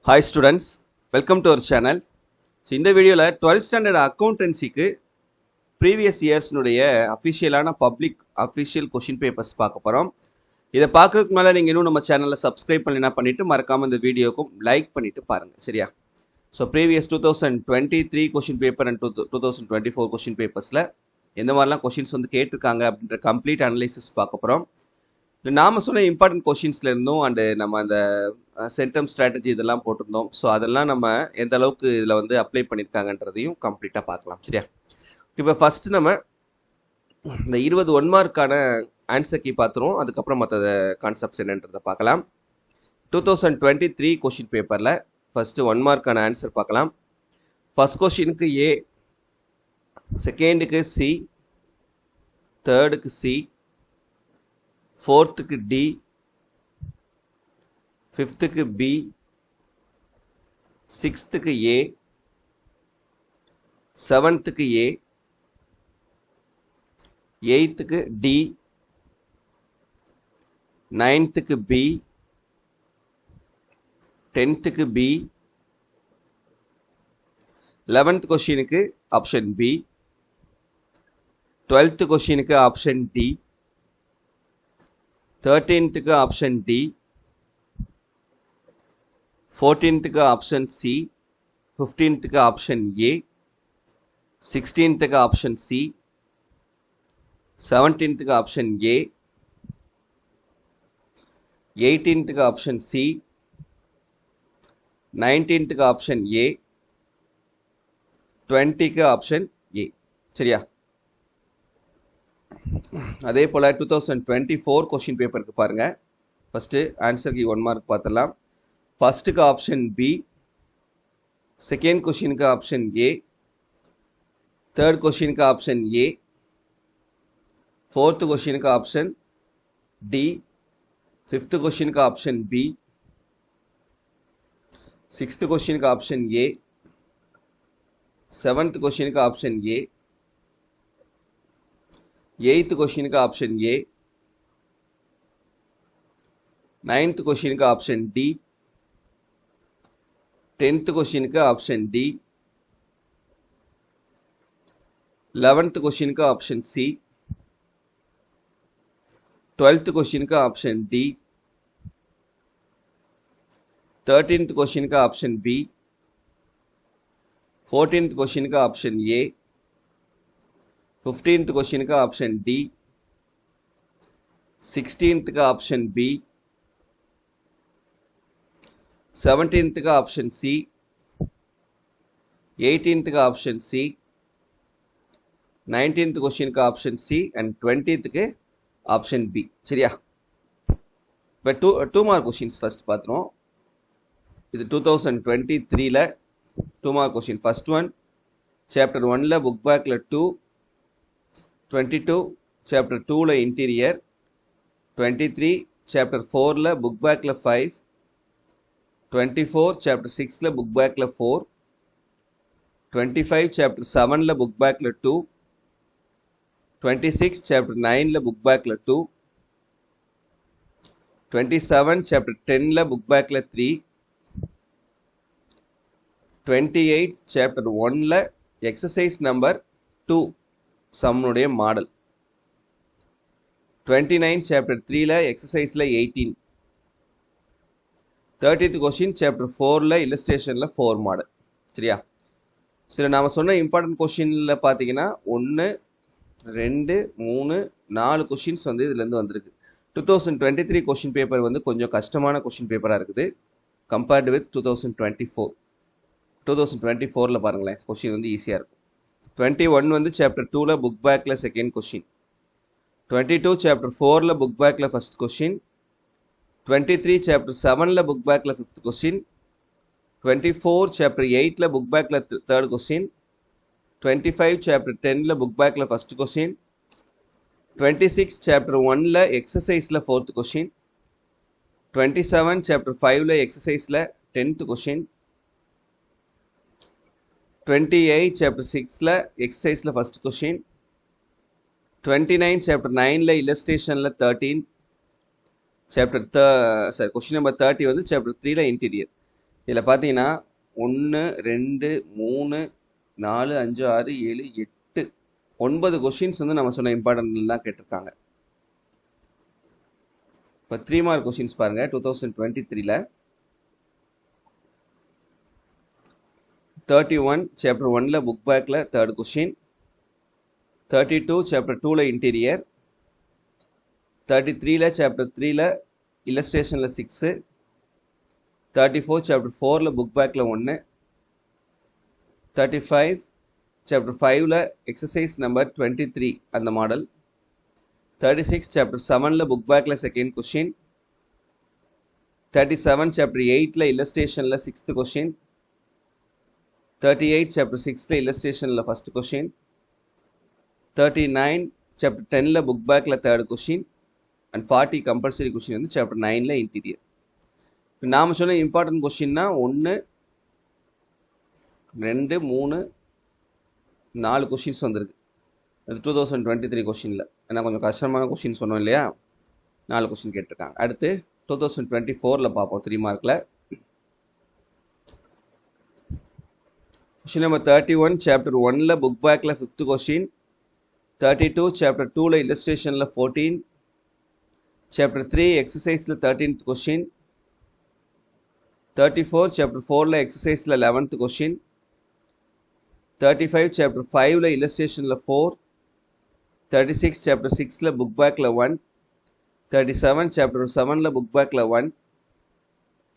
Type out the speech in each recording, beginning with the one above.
Hi students, welcome to our channel. So இந்த வீடியோல 12th standard accountancyக்கு previous years நுடைய அஃபிஷியலான பப்ளிக் அஃபிஷியல் கொஷின் பேப்பர்ஸ் பார்க்க போகிறோம். இதை பார்க்கறதுக்கு மேலே நீங்கள் இன்னும் நம்ம சேனலில் சப்ஸ்கிரைப் பண்ணினா பண்ணிவிட்டு மறக்காமல் இந்த வீடியோக்கும் லைக் பண்ணிவிட்டு பாருங்கள் சரியா. So previous 2023 question paper and 2024 question பேப்பர்ஸில் எந்த மாதிரிலாம் கொஷின்ஸ் வந்து கேட்டிருக்காங்க அப்படின்ற கம்ப்ளீட் அனலைசிஸ் பார்க்க போகிறோம். நாம் சொன்ன இம்பார்ட்டன்ட் கொஷின்ஸ்ல இருந்தும் அண்டு நம்ம அந்த சென்டம் ஸ்ட்ராட்டஜி இதெல்லாம் போட்டிருந்தோம். ஸோ அதெல்லாம் நம்ம எந்த அளவுக்கு இதில் வந்து அப்ளை பண்ணியிருக்காங்கன்றதையும் கம்ப்ளீட்டாக பார்க்கலாம் சரியா. இப்போ ஃபஸ்ட்டு நம்ம இந்த 20 1 மார்க்கான ஆன்சர் கீ பார்த்துருவோம். அதுக்கப்புறம் மற்ற கான்செப்ட்ஸ் என்னன்றதை பார்க்கலாம். 2023 கொஷின் பேப்பரில் ஃபஸ்ட்டு 1 மார்க்கான ஆன்சர் பார்க்கலாம். ஃபஸ்ட் கொஷினுக்கு ஏ, செகண்டுக்கு சி, தேர்டுக்கு சி, ஃபோர்த்துக்கு டி, ஃபிஃப்த்துக்கு பி, சிக்ஸ்த்துக்கு ஏ, செவன்த்துக்கு ஏ, எயித்துக்கு டி, நைன்த்துக்கு பி, 10th பி, 11th கொஷினுக்கு ஆப்ஷன் பி, 12th கொஷினுக்கு option D, 13th option D, 14th option C, 15th option A, 16th option C, 17th option A, 18th option C, 19th option A, 20th option A சரியா. அதே போல் 2024 question பேப்பருக்கு பாருங்கள். First ஆன்சருக்கு 1 mark பார்த்துடலாம். ஃபஸ்ட்டுக்கு option B, second கொஷினுக்கு option A, third கொஷினுக்கு option A, fourth கொஷினுக்கு option D, fifth கொஷினுக்கு ஆப்ஷன் பி, சிக்ஸ்த்து கொஷினுக்கு ஆப்ஷன் ஏ, செவன்த் கொஷினுக்கு ஆப்ஷன் ஏ, எயித்து கொஷினுக்கு ஆப்ஷன் ஏ, நைன்த் கொஷினுக்கு ஆப்ஷன் டி, 10th கொஷினுக்கு ஆப்ஷன் டி, 11th கொஷினுக்கு ஆப்ஷன் சி, 12th கொஷினுக்கு ஆப்ஷன் டி, 13th கொஷினுக்கு ஆப்ஷன் பி, 14th கொஷினுக்கு ஆப்ஷன் ஏ, 15th கொஷினுக்கு option D, 16th option B, 17th option C, 18th option C, 19th கொஷினுக்கு option C and 20th option B சரியா. இப்போ 2 mark questions first பார்த்துருவோம். இது 2023ல் 2 mark question. First one chapter 1ல் book பேக்கில் 2, 22 சாப்டர் 2ல் இன்டீரியர், 23 சாப்டர் 4ல் புக் பேக்கில் 5, 24 சாப்டர் 6ல் புக் பேக்கில் 4, 25 சாப்டர் 7ல் புக் பேக்கில் 2, 26 சாப்டர் 9ல் புக் பேக்கில் 2, 27 சாப்டர் 10ல் புக் பேக்கில் 3, 28 சாப்டர் 1ல் எக்ஸசைஸ் நம்பர் 2 சம்னுடைய மாடல், 29 சாப்டர் 3ல் எக்ஸசைஸில் 18, 30th கொஷின் சாப்டர் 4ல் இல்லஸ்ட்ரேஷனில் 4 மாடல் சரியா. சரி, நாம் சொன்ன இம்பார்ட்டன்ட் கொஷினில் பார்த்தீங்கன்னா 1, 2, 3, 4 கொஷின்ஸ் வந்து இதுலேருந்து வந்திருக்கு. 2023 கொஷின் பேப்பர் வந்து கொஞ்சம் கஷ்டமான கொஷின் பேப்பராக இருக்குது கம்பேர்டு வித் 2024. 2024ல் பாருங்களேன் கொஷின் வந்து ஈஸியாக இருக்கும். 21 வந்து சாப்டர் 2ல் புக் பேக்கில் செகண்ட் கொஷின், 22 சாப்டர் 4ல் புக் பேக்கில் ஃபர்ஸ்ட் கொஷின், 23 சாப்டர் 7ல் புக் பேக்கில் ஃபிஃப்த் கொஷின், 24 சாப்டர் 8ல் புக் பேக்கில் தேர்ட் கொஷின், 25 சாப்டர் 10ல் புக் பேக்கில் ஃபர்ஸ்ட் கொஷின், 26 சாப்டர் 1ல் எக்ஸசைஸில் 4th கொஷின், 27 சாப்டர் 5ல் எக்ஸசைஸில் 10th கொஷின், 28 சாப்டர் 6ல் எக்ஸசைஸில் ஃபர்ஸ்ட் கொஷின், 29 சாப்டர் 9ல் இல்லஸ்ட்ரேஷனில் 13, சாப்டர் கொஷின் நம்பர் 30 வந்து சாப்டர் 3ல இன்டீரியர். இதில் பார்த்தீங்கன்னா 1 2 3 4 5 6 7 8 9 கொஷின்ஸ் வந்து நம்ம சொன்ன இம்பார்ட்டன்ட் தான் கேட்டிருக்காங்க. இப்போ 3 மார்க் கொஷின்ஸ் பாருங்க. 2023ல 31 சாப்டர் 1ல புக் பேக்கில் 3rd கொஷின், 32 சாப்டர் 2ல இன்டீரியர், 33ல சாப்டர் 3ல இல்லஸ்ட்ரேஷனில் 6, 34 சாப்டர் 4ல புக் பேக்கில் 1, 35 சாப்டர் 5ல எக்ஸசைஸ் நம்பர் 23 அந்த மாடல், 36 சாப்டர் 7ல புக் பேக்கில் 2nd கொஷின், 37 சாப்டர் 8ல இல்லஸ்ட்ரேஷனில் 6th கொஷின், 38 சாப்டர் 6ல இல்லஸ்ட்ரேஷனில் 1st கொஷின், 39 சாப்டர் 10ல புக் பேக்கில் 3rd question and 40 compulsory question வந்து சாப்டர் 9ல இன்டீரியர். இப்போ நாம் சொன்ன இம்பார்ட்டன்ட் கொஷின்னா 1 2 3 4 கொஷின்ஸ் வந்திருக்கு. அது 2023 கொஷினில். ஏன்னா கொஞ்சம் கஷ்டமான கொஷின் சொன்னோம் இல்லையா, 4 கொஷின் கேட்டிருக்காங்க. அடுத்து 2024ல் பார்ப்போம் 3 மார்க்கில். கொஷின் நம்பர் 31 சாப்டர் 1ல புக் பேக்கில் 5th கொஷின், 32 சாப்டர் 2ல இல்லஸ்ட்ரேஷனில் 14, சாப்டர் 3 எக்ஸசைஸில் 13th கொஷின், 34 சாப்டர் 4ல எக்ஸசைஸில் 11th கொஷின், 35 சாப்டர் 5ல இல்லஸ்ட்ரேஷனில் 4, 36 சாப்டர் 6ல புக் பேக்கில் 1, 37 சாப்டர் 7ல புக் பேக்கில் 1,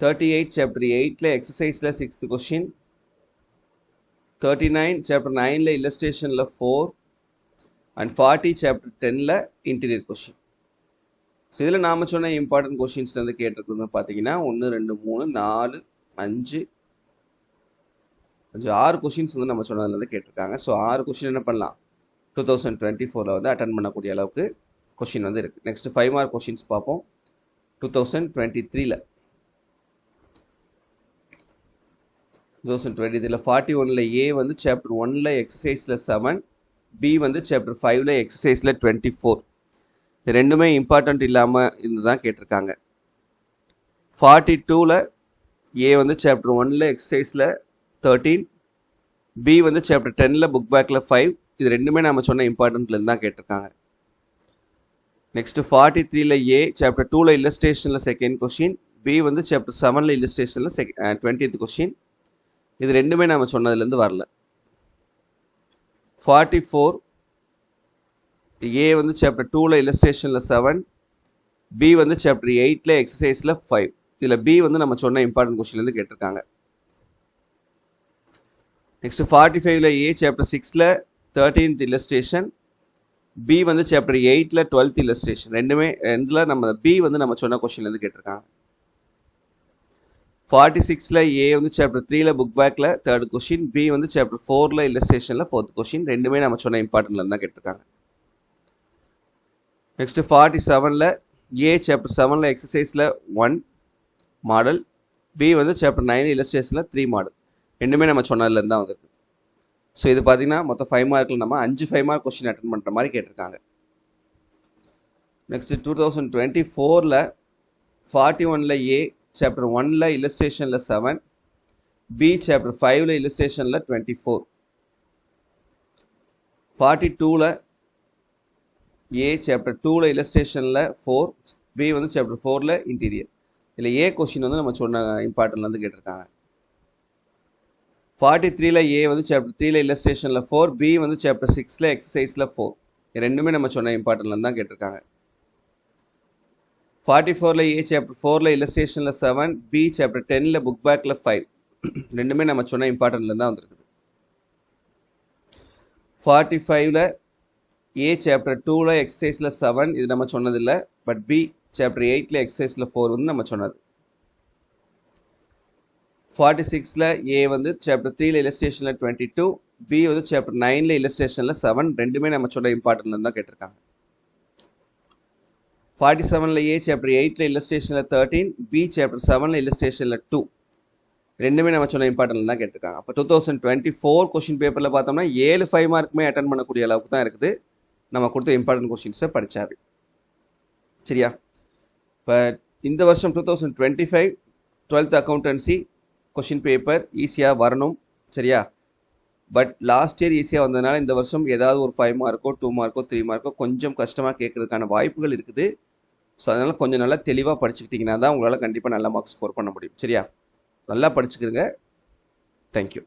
38 சாப்டர் 8ல எக்ஸசைஸில் 6th கொஷின், 39 சாப்டர் 9ல இல்லஸ்ட்ரேஷனில் 4 அண்ட் 40 சாப்டர் 10ல இன்டீரியர் கொஷின். ஸோ இதில் நாம் சொன்ன இம்பார்ட்டன்ட் கொஷின்ஸ் வந்து கேட்டிருக்குன்னு பார்த்தீங்கன்னா 1 2 3 4 5 6 கொஷின்ஸ் வந்து நம்ம சொன்னதுல இருந்து கேட்டிருக்காங்க. ஸோ 6 கொஷின் என்ன பண்ணலாம் 2024ல் வந்து அட்டன் பண்ணக்கூடிய அளவுக்கு கொஷின் வந்து இருக்குது. நெக்ஸ்ட் 5 மார்க் கொஷின்ஸ் பார்ப்போம் 2023ல். 2023ல் 41ல் ஏ வந்து சாப்டர் 1ல எக்ஸசைஸில் 7, பி வந்து சாப்டர் 5ல எக்ஸசைஸில் 24. இது ரெண்டுமே இம்பார்ட்டன்ட் இல்லாமல் இருந்து தான் கேட்டிருக்காங்க. 42ல் ஏ வந்து சாப்டர் 1ல எக்ஸசைஸில் 13, பி வந்து சாப்டர் 10ல புக் பேக்கில் 5. இது ரெண்டுமே நம்ம சொன்ன இம்பார்ட்டன்ட்லேருந்து தான் கேட்டிருக்காங்க. நெக்ஸ்ட் 43ல் ஏ சாப்டர் 2ல இல்லஸ்ட்ரேஷனில் 2nd கொஷின், பி வந்து சாப்டர் 7ல இல்லஸ்ட்ரேஷனில் 20th கொஷின். இது ரெண்டுமே நம்ம சொன்னதுலேருந்து வரல. 44 ஏ வந்து சாப்டர் 2ல இல்லஸ்ட்ரேஷனில் 7, பி வந்து சாப்டர் 8ல எக்ஸசைஸில் 5. இதில் பி வந்து நம்ம சொன்ன இம்பார்ட்டன்ட் கொஷின்லேருந்து கேட்டிருக்காங்க. நெக்ஸ்ட் 45ல் ஏ சாப்டர் 6ல 13th இல்லஸ்ட்ரேஷன், பி வந்து சாப்டர் 8ல 12th இல்லஸ்ட்ரேஷன். ரெண்டில் நம்ம பி வந்து நம்ம சொன்ன கொஷின்லேருந்து கேட்டிருக்காங்க. 46ல் ஏ வந்து சாப்டர் 3ல புக் பேக்கில் 3rd கொஷின், பி வந்து சாப்டர் 4ல இல்லஸ்ட்ரேஷனில் 4th கொஷின். ரெண்டுமே நம்ம சொன்ன இம்பார்ட்டன்ட்லேருந்து தான் கேட்டிருக்காங்க. நெக்ஸ்ட் 47ல் ஏ சாப்டர் 7ல எக்ஸசைஸில் 1 மாடல், பி வந்து சாப்டர் 9 இல்லஸ்ட்ரேஷனில் 3 மாடல். ரெண்டுமே நம்ம சொன்னதுலேருந்து தான் வந்திருக்கு. ஸோ இது பார்த்தீங்கன்னா மொத்தம் 5 மார்க்கில் நம்ம 5 5 மார்க் கொஸ்டின் அட்டன் பண்ணுற மாதிரி கேட்டிருக்காங்க. நெக்ஸ்ட் 2024ல் 41ல் ஏ சாப்டர் 1ல இல்லஸ்ட்ரேஷனில் 7, பி சாப்டர் 5ல இல்லஸ்ட்ரேஷனில் 24. 42ல் ஏ சாப்டர் 2ல இல்லஸ்ட்ரேஷனில் 4, பி வந்து சாப்டர் 4ல இன்டீரியர். இதில் ஏ கொஸ்டின் வந்து நம்ம சொன்ன இம்பார்ட்டன்ட்லேருந்து கேட்டிருக்காங்க. 43ல் ஏ வந்து சாப்டர் 3ல இல்லஸ்ட்ரேஷனில் 4, பி வந்து சாப்டர் 6ல எக்ஸசைஸில் 4. ரெண்டுமே நம்ம சொன்ன இம்பார்ட்டன்ட்லேருந்து தான் கேட்டிருக்காங்க. 44ல் ஏ சாப்டர் 4ல இல்லஸ்ட்ரேஷனில் 7, பி சாப்டர் 10ல புக் பேக்கில் 5. ரெண்டுமே நம்ம சொன்ன இம்பார்ட்டன்ட்லேருந்து தான் வந்திருக்குது. 45ல் ஏ சாப்டர் 2ல எக்ஸசைஸில் 7, இது நம்ம சொன்னதில்லை. பட் பி சாப்டர் 8ல எக்ஸசைஸில் 4 வந்து நம்ம சொன்னது. 46ல் ஏ வந்து சாப்டர் 3ல இல்லஸ்ட்ரேஷனில் 22, பி வந்து சாப்டர் 9ல இல்லஸ்ட்ரேஷனில் 7. ரெண்டுமே நம்ம சொன்ன இம்பார்ட்டன்ட்லேருந்து தான் கேட்டிருக்காங்க. 47ல் ஏ சாப்டர் 8ல இல்லஸ்ட்ரேஷனில் 13, பி சாப்டர் 7ல இல்லஸ்ட்ரேஷனில் 2. ரெண்டுமே நம்ம சொன்ன இம்பார்ட்டன்ட்ல தான் கேட்டிருக்காங்க. அப்போ 2024 கொஸ்டின் பேப்பரில் பார்த்தோம்னா 7 5 மார்க்குமே அட்டன் பண்ணக்கூடிய அளவுக்கு தான் இருக்குது. நம்ம கொடுத்த இம்பார்ட்டன்ட் கொஸ்டின்ஸை படித்தாரு. சரியா? இப்போ இந்த வருஷம் 2025 12th அக்கௌண்டன்சி கொஷின் பேப்பர் ஈஸியாக வரணும், சரியா? பட் லாஸ்ட் இயர் ஈஸியாக வந்ததுனால இந்த வருஷம் ஏதாவது ஒரு 5 மார்க்கோ 2 மார்க்கோ 3 மார்க்கோ கொஞ்சம் கஷ்டமாக கேட்கறதுக்கான வாய்ப்புகள் இருக்குது. ஸோ அதனால் கொஞ்சம் நல்லா தெளிவாக படிச்சுக்கிட்டிங்கன்னா தான் உங்களால் கண்டிப்பாக நல்ல மார்க்ஸ் ஸ்கோர் பண்ண முடியும், சரியா? நல்லா படிச்சுக்கிறங்க. தேங்க்யூ.